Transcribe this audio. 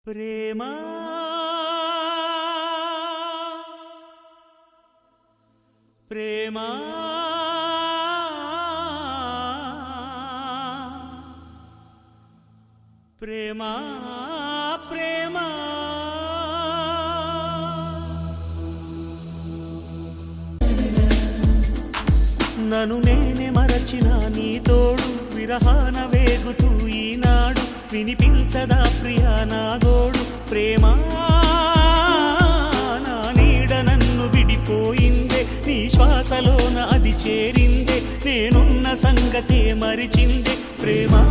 ప్రేమా ప్రేమా ప్రేమా ప్రేమా నన్ను నేనే మరచిన నీ తోడు విరహాన వేగుతూ ఈనాడు వినిపించదా ప్రియా నా గోడు ప్రేమా నా నీడ నన్ను విడిపోయిందే నీ శ్వాసలోన అది చేరిందే నేనున్న సంగతే మరిచిందే ప్రేమా